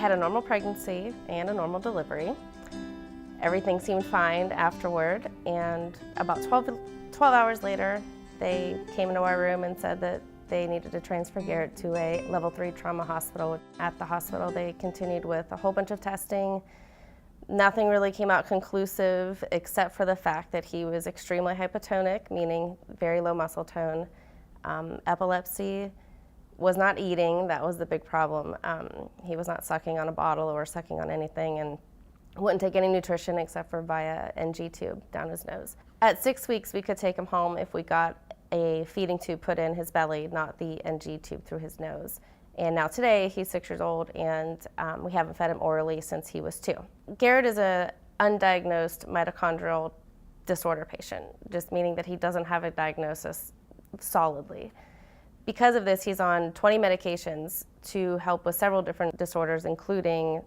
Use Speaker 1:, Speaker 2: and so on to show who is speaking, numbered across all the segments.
Speaker 1: had a normal pregnancy and a normal delivery. Everything seemed fine afterward, and about 12 hours later, they came into our room and said that they needed to transfer Garret to a level 3 trauma hospital. At the hospital, they continued with a whole bunch of testing. Nothing really came out conclusive except for the fact that he was extremely hypotonic, meaning very low muscle tone, epilepsy, was not eating, that was the big problem. He was not sucking on a bottle or sucking on anything, and wouldn't take any nutrition except for via NG tube down his nose. At 6 weeks, we could take him home if we got a feeding tube put in his belly, not the NG tube through his nose. And now today, he's 6 years old, and we haven't fed him orally since he was 2. Garret is an undiagnosed mitochondrial disorder patient, just meaning that he doesn't have a diagnosis solidly. Because of this, he's on 20 medications to help with several different disorders, including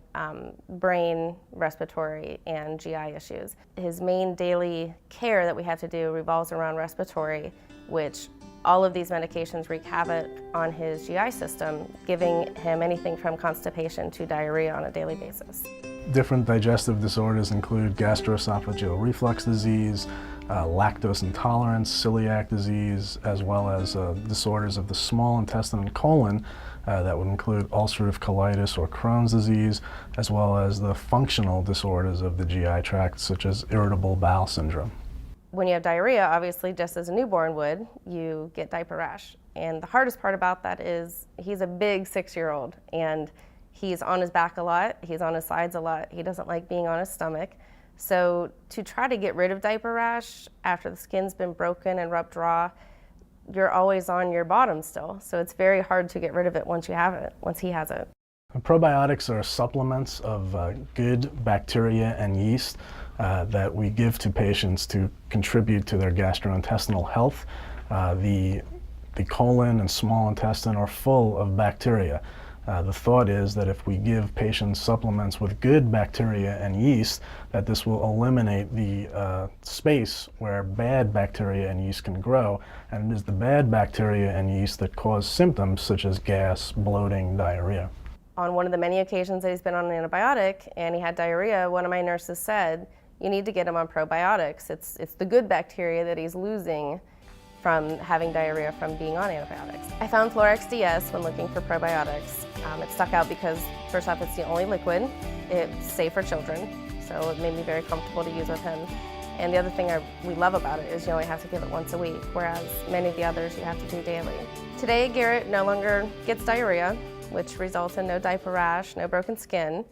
Speaker 1: brain, respiratory, and GI issues. His main daily care that we have to do revolves around respiratory, which all of these medications wreak havoc on his GI system, giving him anything from constipation to diarrhea on a daily basis.
Speaker 2: Different digestive disorders include gastroesophageal reflux disease, lactose intolerance, celiac disease, as well as disorders of the small intestine and colon that would include ulcerative colitis or Crohn's disease, as well as the functional disorders of the GI tract, such as irritable bowel syndrome.
Speaker 1: When you have diarrhea, obviously, just as a newborn would, you get diaper rash. And the hardest part about that is he's a big 6-year-old, and he's on his back a lot, he's on his sides a lot, he doesn't like being on his stomach. So to try to get rid of diaper rash after the skin's been broken and rubbed raw, you're always on your bottom still. So it's very hard to get rid of it once you have it, once he has it.
Speaker 2: Probiotics are supplements of good bacteria and yeast that we give to patients to contribute to their gastrointestinal health. The colon and small intestine are full of bacteria. The thought is that if we give patients supplements with good bacteria and yeast, that this will eliminate the space where bad bacteria and yeast can grow, and it is the bad bacteria and yeast that cause symptoms such as gas, bloating, diarrhea.
Speaker 1: On one of the many occasions that he's been on an antibiotic and he had diarrhea, one of my nurses said, "You need to get him on probiotics. It's the good bacteria that he's losing from having diarrhea from being on antibiotics." I found Florax DS when looking for probiotics. It stuck out because, first off, it's the only liquid. It's safe for children, so it made me very comfortable to use with him. And the other thing we love about it is you only have to give it once a week, whereas many of the others you have to do daily. Today, Garret no longer gets diarrhea, which results in no diaper rash, no broken skin.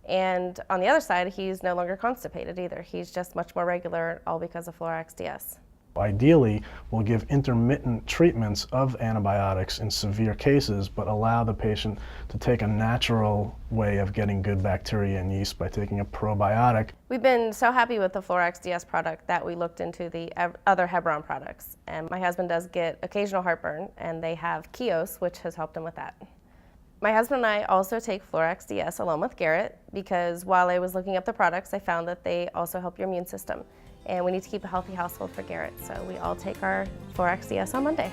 Speaker 1: And on the other side, he's no longer constipated either. He's just much more regular, all because of Florax DS.
Speaker 2: Ideally, we'll give intermittent treatments of antibiotics in severe cases, but allow the patient to take a natural way of getting good bacteria and yeast by taking a probiotic.
Speaker 1: We've been so happy with the Florax DS product that we looked into the other Hebron products. And my husband does get occasional heartburn, and they have Chios, which has helped him with that. My husband and I also take Florax DS along with Garret because while I was looking up the products, I found that they also help your immune system. And we need to keep a healthy household for Garret, so we all take our Florax DS on Monday.